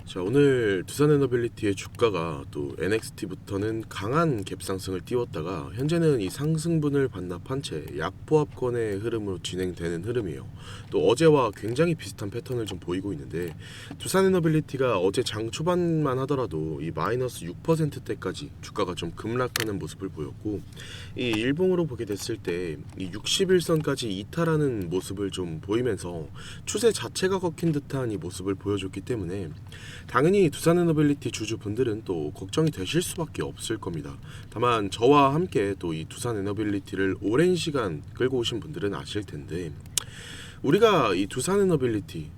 자, 오늘 두산에너빌리티의 주가가 또 NXT부터는 강한 갭상승을 띄웠다가 현재는 이 상승분을 반납한 채 약보합권의 흐름으로 진행되는 흐름이에요. 또 어제와 굉장히 비슷한 패턴을 좀 보이고 있는데, 두산에너빌리티가 어제 장 초반만 하더라도 이 마이너스 6%대까지 주가가 좀 급락하는 모습을 보였고, 이 일봉으로 보게 됐을 때 이 61선까지 이탈하는 모습을 좀 보이면서 추세 자체가 꺾인 듯한 이 모습을 보여줬기 때문에 당연히 두산에너빌리티 주주분들은 또 걱정이 되실 수밖에 없을 겁니다. 다만 저와 함께 또 이 두산에너빌리티를 오랜 시간 끌고 오신 분들은 아실 텐데, 우리가 이 두산에너빌리티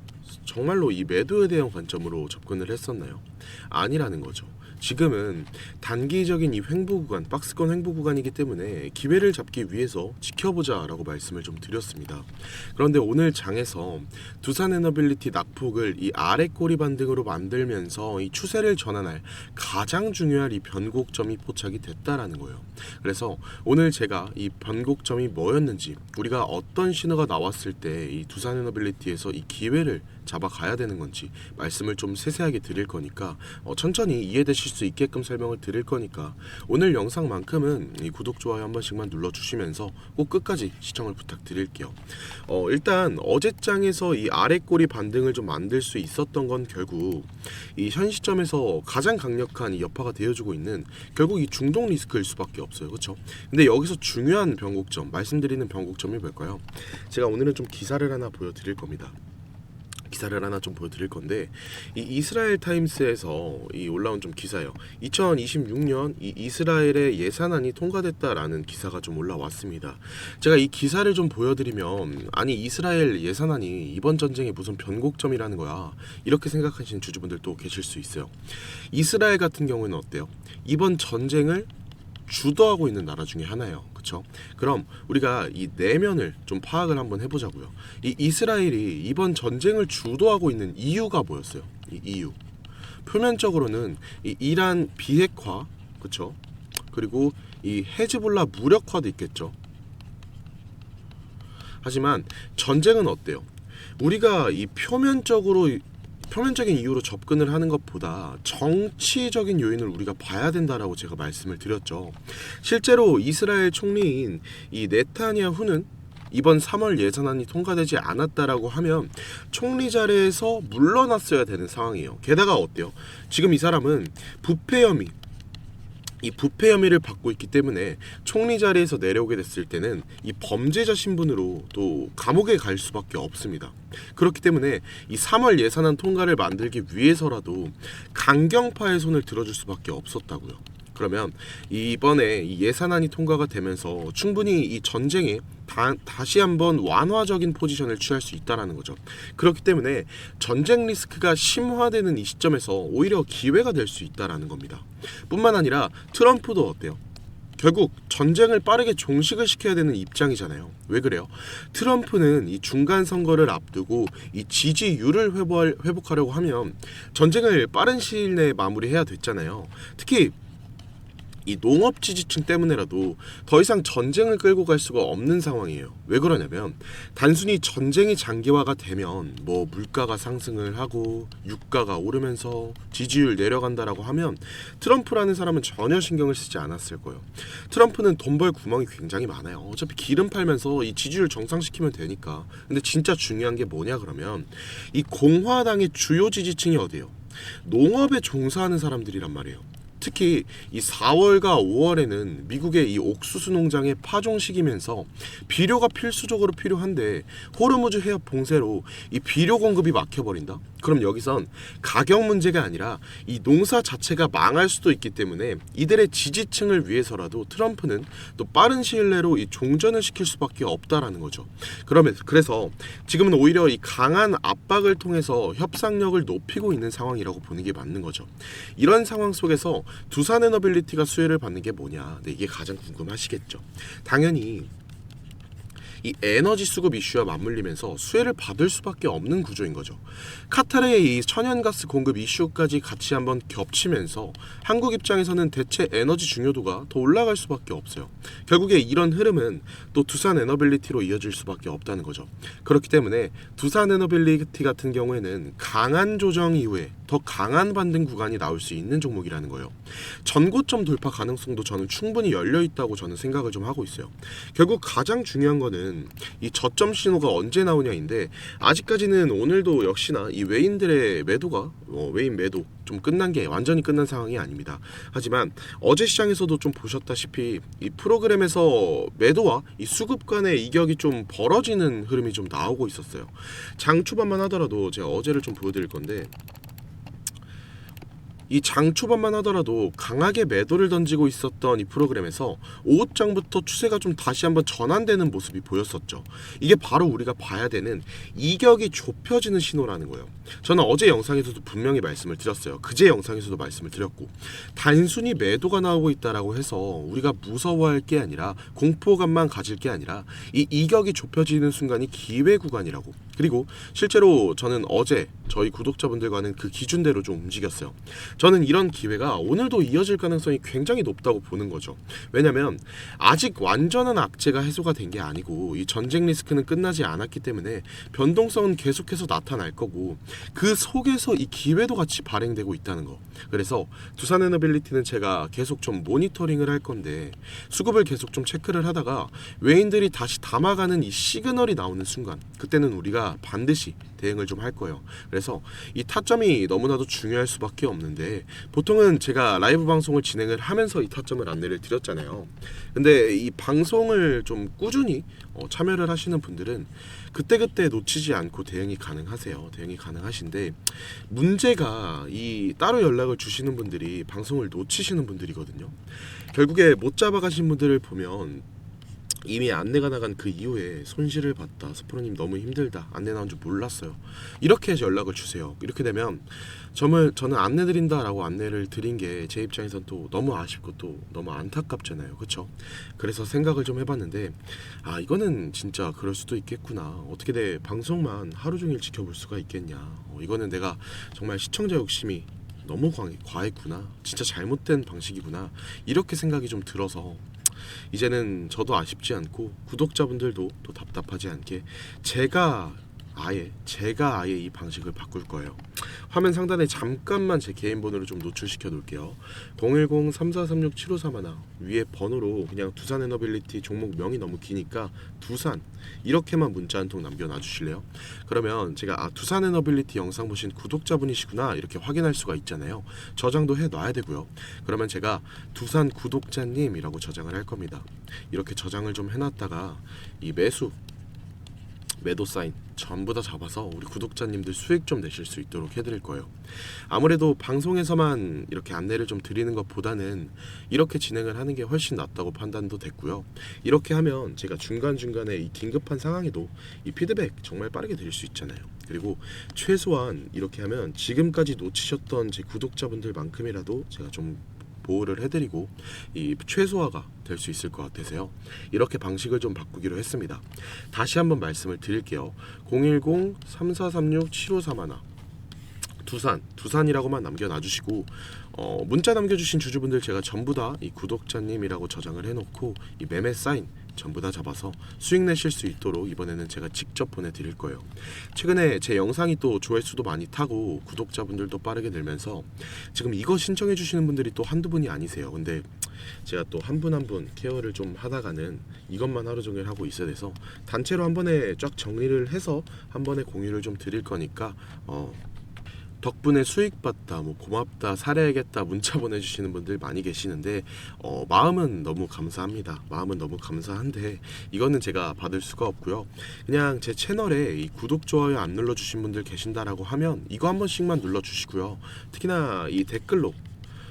정말로 이 매도에 대한 관점으로 접근을 했었나요? 아니라는 거죠. 지금은 단기적인 이 횡보 구간, 박스권 횡보 구간이기 때문에 기회를 잡기 위해서 지켜보자 라고 말씀을 좀 드렸습니다. 그런데 오늘 장에서 두산에너빌리티 낙폭을 이 아래 꼬리 반등으로 만들면서 이 추세를 전환할 가장 중요한 이 변곡점이 포착이 됐다라는 거예요. 그래서 오늘 제가 이 변곡점이 뭐였는지, 우리가 어떤 신호가 나왔을 때 이 두산에너빌리티에서 이 기회를 잡아가야 되는 건지 말씀을 좀 세세하게 드릴 거니까 천천히 이해되실 수 있게끔 설명을 드릴 거니까 오늘 영상만큼은 이 구독, 좋아요 한 번씩만 눌러주시면서 꼭 끝까지 시청을 부탁드릴게요. 일단 어제장에서 이 아래 꼬리 반등을 좀 만들 수 있었던 건 결국 이 현 시점에서 가장 강력한 이 여파가 되어주고 있는 결국 이 중동 리스크일 수밖에 없어요. 그렇죠? 근데 여기서 중요한 변곡점, 말씀드리는 변곡점이 뭘까요? 제가 오늘은 좀 기사를 하나 보여드릴 겁니다. 기사를 하나 좀 보여드릴 건데, 이 이스라엘 타임스에서 이 올라온 좀 기사예요. 2026년 이 이스라엘의 예산안이 통과됐다라는 기사가 좀 올라왔습니다. 제가 이 기사를 좀 보여드리면, 아니 이스라엘 예산안이 이번 전쟁의 무슨 변곡점이라는 거야, 이렇게 생각하시는 주주분들도 계실 수 있어요. 이스라엘 같은 경우에는 어때요? 이번 전쟁을 주도하고 있는 나라 중에 하나예요. 그렇죠? 그럼 우리가 이 내면을 좀 파악을 한번 해보자고요. 이 이스라엘이 이번 전쟁을 주도하고 있는 이유가 뭐였어요? 이 이유. 표면적으로는 이 이란 비핵화, 그렇죠? 그리고 이 헤즈볼라 무력화도 있겠죠. 하지만 전쟁은 어때요? 우리가 이 표면적인 이유로 접근을 하는 것보다 정치적인 요인을 우리가 봐야 된다라고 제가 말씀을 드렸죠. 실제로 이스라엘 총리인 이 네타냐후는 이번 3월 예산안이 통과되지 않았다라고 하면 총리 자리에서 물러났어야 되는 상황이에요. 게다가 어때요? 지금 이 사람은 부패 혐의를 받고 있기 때문에 총리 자리에서 내려오게 됐을 때는 이 범죄자 신분으로 또 감옥에 갈 수밖에 없습니다. 그렇기 때문에 이 3월 예산안 통과를 만들기 위해서라도 강경파의 손을 들어줄 수밖에 없었다고요. 그러면 이번에 이 예산안이 통과가 되면서 충분히 이 전쟁에 다시 한번 완화적인 포지션을 취할 수 있다는 거죠. 그렇기 때문에 전쟁 리스크가 심화되는 이 시점에서 오히려 기회가 될 수 있다는 겁니다. 뿐만 아니라 트럼프도 어때요? 결국 전쟁을 빠르게 종식을 시켜야 되는 입장이잖아요. 왜 그래요? 트럼프는 이 중간 선거를 앞두고 이 지지율을 회복하려고 하면 전쟁을 빠른 시일 내에 마무리해야 됐잖아요. 특히 이 농업 지지층 때문에라도 더 이상 전쟁을 끌고 갈 수가 없는 상황이에요. 왜 그러냐면 단순히 전쟁이 장기화가 되면 뭐 물가가 상승을 하고 유가가 오르면서 지지율 내려간다라고 하면 트럼프라는 사람은 전혀 신경을 쓰지 않았을 거예요. 트럼프는 돈 벌 구멍이 굉장히 많아요. 어차피 기름 팔면서 이 지지율 정상시키면 되니까. 근데 진짜 중요한 게 뭐냐 그러면 이 공화당의 주요 지지층이 어디예요? 농업에 종사하는 사람들이란 말이에요. 특히 이 4월과 5월에는 미국의 이 옥수수 농장의 파종 시기면서 비료가 필수적으로 필요한데 호르무즈 해협 봉쇄로 이 비료 공급이 막혀버린다? 그럼 여기선 가격 문제가 아니라 이 농사 자체가 망할 수도 있기 때문에 이들의 지지층을 위해서라도 트럼프는 또 빠른 시일 내로 이 종전을 시킬 수밖에 없다라는 거죠. 그래서 지금은 오히려 이 강한 압박을 통해서 협상력을 높이고 있는 상황이라고 보는 게 맞는 거죠. 이런 상황 속에서 두산에너빌리티가 수혜를 받는 게 뭐냐? 네, 이게 가장 궁금하시겠죠. 당연히 이 에너지 수급 이슈와 맞물리면서 수혜를 받을 수밖에 없는 구조인 거죠. 카타르의 이 천연가스 공급 이슈까지 같이 한번 겹치면서 한국 입장에서는 대체 에너지 중요도가 더 올라갈 수밖에 없어요. 결국에 이런 흐름은 또 두산에너빌리티로 이어질 수밖에 없다는 거죠. 그렇기 때문에 두산에너빌리티 같은 경우에는 강한 조정 이후에 더 강한 반등 구간이 나올 수 있는 종목이라는 거예요. 전고점 돌파 가능성도 저는 충분히 열려 있다고 저는 생각을 좀 하고 있어요. 결국 가장 중요한 거는 이 저점 신호가 언제 나오냐인데, 아직까지는 오늘도 역시나 이 외인들의 매도가 외인 매도 좀 끝난 게 완전히 끝난 상황이 아닙니다. 하지만 어제 시장에서도 좀 보셨다시피 이 프로그램에서 매도와 이 수급 간의 이격이 좀 벌어지는 흐름이 좀 나오고 있었어요. 장 초반만 하더라도 제가 어제를 좀 보여드릴 건데, 이 장 초반만 하더라도 강하게 매도를 던지고 있었던 이 프로그램에서 오후장부터 추세가 좀 다시 한번 전환되는 모습이 보였었죠. 이게 바로 우리가 봐야 되는 이격이 좁혀지는 신호라는 거예요. 저는 어제 영상에서도 분명히 말씀을 드렸어요. 그제 영상에서도 말씀을 드렸고, 단순히 매도가 나오고 있다라고 해서 우리가 무서워할 게 아니라, 공포감만 가질 게 아니라, 이 이격이 좁혀지는 순간이 기회 구간이라고. 그리고 실제로 저는 어제 저희 구독자분들과는 그 기준대로 좀 움직였어요. 저는 이런 기회가 오늘도 이어질 가능성이 굉장히 높다고 보는 거죠. 왜냐면 아직 완전한 악재가 해소가 된 게 아니고, 이 전쟁 리스크는 끝나지 않았기 때문에 변동성은 계속해서 나타날 거고, 그 속에서 이 기회도 같이 발행되고 있다는 거. 그래서 두산에너빌리티는 제가 계속 좀 모니터링을 할 건데, 수급을 계속 좀 체크를 하다가 외인들이 다시 담아가는 이 시그널이 나오는 순간, 그때는 우리가 반드시 대응을 좀 할 거예요. 그래서 이 타점이 너무나도 중요할 수밖에 없는데, 보통은 제가 라이브 방송을 진행을 하면서 이 타점을 안내를 드렸잖아요. 근데 이 방송을 좀 꾸준히 참여를 하시는 분들은 그때그때 놓치지 않고 대응이 가능하세요. 대응이 가능하신데, 문제가 이 따로 연락을 주시는 분들이 방송을 놓치시는 분들이거든요. 결국에 못 잡아가신 분들을 보면 이미 안내가 나간 그 이후에 손실을 봤다, 스프로님 너무 힘들다, 안내 나온 줄 몰랐어요, 이렇게 해서 연락을 주세요. 이렇게 되면 저는 안내 드린다라고 안내를 드린 게 제 입장에선 또 너무 아쉽고 또 너무 안타깝잖아요. 그쵸? 그래서 생각을 좀 해봤는데, 이거는 진짜 그럴 수도 있겠구나. 어떻게 내 방송만 하루 종일 지켜볼 수가 있겠냐. 이거는 내가 정말 시청자 욕심이 너무 과했구나, 진짜 잘못된 방식이구나, 이렇게 생각이 좀 들어서 이제는 저도 아쉽지 않고 구독자분들도 또 답답하지 않게 제가 아예 이 방식을 바꿀 거예요. 화면 상단에 잠깐만 제 개인 번호를 좀 노출시켜 놓을게요. 010-3436-7531 위에 번호로 그냥 두산에너빌리티, 종목 명이 너무 기니까 두산 이렇게만 문자 한 통 남겨놔 주실래요? 그러면 제가 두산에너빌리티 영상 보신 구독자분이시구나 이렇게 확인할 수가 있잖아요. 저장도 해놔야 되고요. 그러면 제가 두산 구독자님이라고 저장을 할 겁니다. 이렇게 저장을 좀 해놨다가 이 매도 사인 전부 다 잡아서 우리 구독자님들 수익 좀 내실 수 있도록 해드릴 거예요. 아무래도 방송에서만 이렇게 안내를 좀 드리는 것보다는 이렇게 진행을 하는 게 훨씬 낫다고 판단도 됐고요. 이렇게 하면 제가 중간중간에 이 긴급한 상황에도 이 피드백 정말 빠르게 드릴 수 있잖아요. 그리고 최소한 이렇게 하면 지금까지 놓치셨던 제 구독자분들만큼이라도 제가 좀 보호를 해드리고 이 최소화가 될 수 있을 것 같아서요. 이렇게 방식을 좀 바꾸기로 했습니다. 다시 한번 말씀을 드릴게요. 010-3436-7531 두산이라고만 남겨놔주시고, 문자 남겨주신 주주분들 제가 전부 다 이 구독자님이라고 저장을 해놓고 이 매매 사인 전부 다 잡아서 수익 내실 수 있도록 이번에는 제가 직접 보내드릴 거예요. 최근에 제 영상이 또 조회수도 많이 타고 구독자분들도 빠르게 늘면서 지금 이거 신청해 주시는 분들이 또 한두 분이 아니세요. 근데 제가 또 한 분 한 분 케어를 좀 하다가는 이것만 하루 종일 하고 있어야 돼서 단체로 한 번에 쫙 정리를 해서 한 번에 공유를 좀 드릴 거니까 덕분에 수익 봤다, 고맙다, 사려야겠다 문자 보내주시는 분들 많이 계시는데 마음은 너무 감사합니다. 마음은 너무 감사한데 이거는 제가 받을 수가 없고요. 그냥 제 채널에 이 구독, 좋아요 안 눌러주신 분들 계신다라고 하면 이거 한 번씩만 눌러주시고요. 특히나 이 댓글로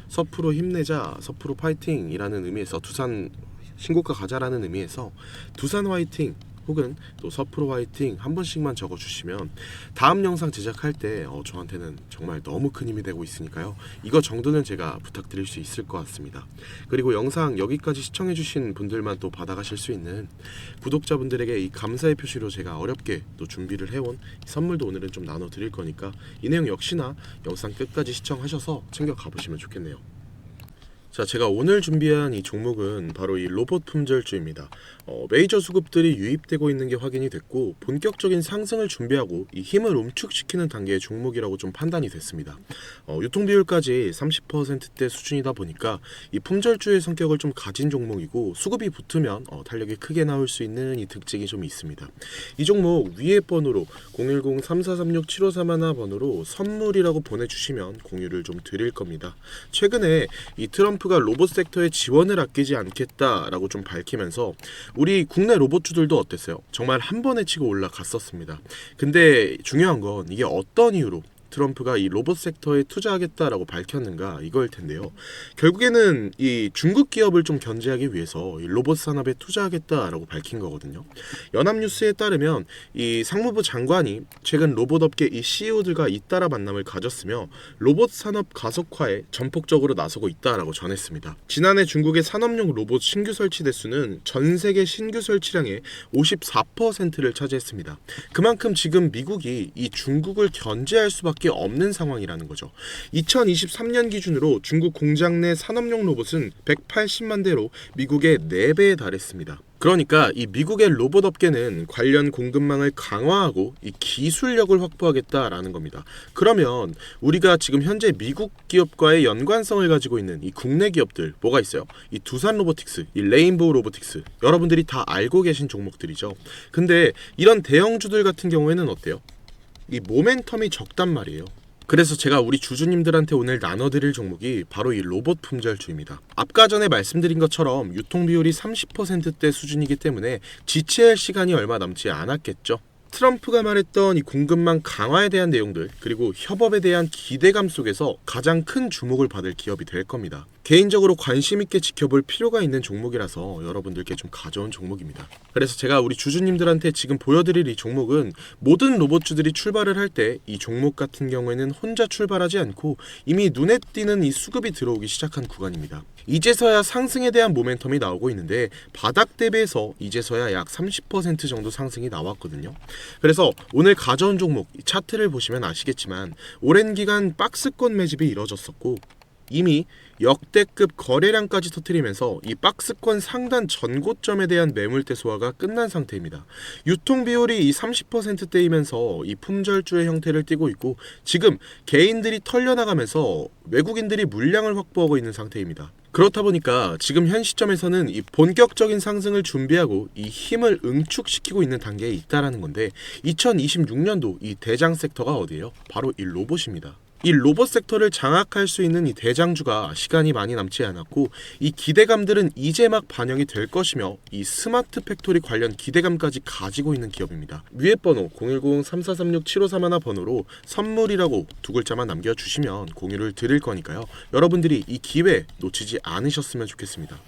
서프로 힘내자, 서프로 파이팅이라는 의미에서 두산 신고가 가자라는 의미에서 두산 화이팅 혹은 또 서프로 화이팅 한 번씩만 적어주시면 다음 영상 제작할 때 저한테는 정말 너무 큰 힘이 되고 있으니까요. 이거 정도는 제가 부탁드릴 수 있을 것 같습니다. 그리고 영상 여기까지 시청해주신 분들만 또 받아가실 수 있는 구독자분들에게 이 감사의 표시로 제가 어렵게 또 준비를 해온 선물도 오늘은 좀 나눠드릴 거니까 이 내용 역시나 영상 끝까지 시청하셔서 챙겨 가보시면 좋겠네요. 자, 제가 오늘 준비한 이 종목은 바로 이 로봇 품절주입니다. 메이저 수급들이 유입되고 있는 게 확인이 됐고 본격적인 상승을 준비하고 이 힘을 움축시키는 단계의 종목이라고 좀 판단이 됐습니다. 유통 비율까지 30%대 수준이다 보니까 이 품절주의 성격을 좀 가진 종목이고 수급이 붙으면 탄력이 크게 나올 수 있는 이 특징이 좀 있습니다. 이 종목 위에 번호로 010-3436-7531 번호로 선물이라고 보내주시면 공유를 좀 드릴 겁니다. 최근에 이 트럼프가 로봇 섹터에 지원을 아끼지 않겠다라고 좀 밝히면서 우리 국내 로봇주들도 어땠어요? 정말 한 번에 치고 올라갔었습니다. 근데 중요한 건 이게 어떤 이유로 트럼프가 이 로봇 섹터에 투자하겠다라고 밝혔는가 이거일 텐데요. 결국에는 이 중국 기업을 좀 견제하기 위해서 이 로봇 산업에 투자하겠다라고 밝힌 거거든요. 연합뉴스에 따르면 이 상무부 장관이 최근 로봇 업계 이 CEO들과 잇따라 만남을 가졌으며 로봇 산업 가속화에 전폭적으로 나서고 있다라고 전했습니다. 지난해 중국의 산업용 로봇 신규 설치 대수는 전 세계 신규 설치량의 54%를 차지했습니다. 그만큼 지금 미국이 이 중국을 견제할 수밖에 없는 상황이라는 거죠. 2023년 기준으로 중국 공장 내 산업용 로봇은 180만 대로 미국의 4배에 달했습니다. 그러니까 이 미국의 로봇 업계는 관련 공급망을 강화하고 이 기술력을 확보하겠다라는 겁니다. 그러면 우리가 지금 현재 미국 기업과의 연관성을 가지고 있는 이 국내 기업들 뭐가 있어요? 이 두산 로보틱스, 이 레인보우 로보틱스 여러분들이 다 알고 계신 종목들이죠. 근데 이런 대형주들 같은 경우에는 어때요? 이 모멘텀이 적단 말이에요. 그래서 제가 우리 주주님들한테 오늘 나눠드릴 종목이 바로 이 로봇 품절주입니다. 아까 전에 말씀드린 것처럼 유통 비율이 30%대 수준이기 때문에 지체할 시간이 얼마 남지 않았겠죠. 트럼프가 말했던 이 공급망 강화에 대한 내용들 그리고 협업에 대한 기대감 속에서 가장 큰 주목을 받을 기업이 될 겁니다. 개인적으로 관심 있게 지켜볼 필요가 있는 종목이라서 여러분들께 좀 가져온 종목입니다. 그래서 제가 우리 주주님들한테 지금 보여드릴 이 종목은 모든 로봇주들이 출발을 할 때 이 종목 같은 경우에는 혼자 출발하지 않고 이미 눈에 띄는 이 수급이 들어오기 시작한 구간입니다. 이제서야 상승에 대한 모멘텀이 나오고 있는데 바닥 대비해서 이제서야 약 30% 정도 상승이 나왔거든요. 그래서 오늘 가져온 종목 차트를 보시면 아시겠지만 오랜 기간 박스권 매집이 이뤄졌었고 이미 역대급 거래량까지 터뜨리면서 이 박스권 상단 전고점에 대한 매물대 소화가 끝난 상태입니다. 유통 비율이 이 30%대이면서 이 품절주의 형태를 띠고 있고 지금 개인들이 털려나가면서 외국인들이 물량을 확보하고 있는 상태입니다. 그렇다 보니까 지금 현 시점에서는 이 본격적인 상승을 준비하고 이 힘을 응축시키고 있는 단계에 있다라는 건데 2026년도 이 대장 섹터가 어디예요? 바로 이 로봇입니다. 이 로봇 섹터를 장악할 수 있는 이 대장주가 시간이 많이 남지 않았고 이 기대감들은 이제 막 반영이 될 것이며 이 스마트 팩토리 관련 기대감까지 가지고 있는 기업입니다. 위에 번호 010-3436-7531 번호로 선물이라고 두 글자만 남겨주시면 공유를 드릴 거니까요. 여러분들이 이 기회 놓치지 않으셨으면 좋겠습니다.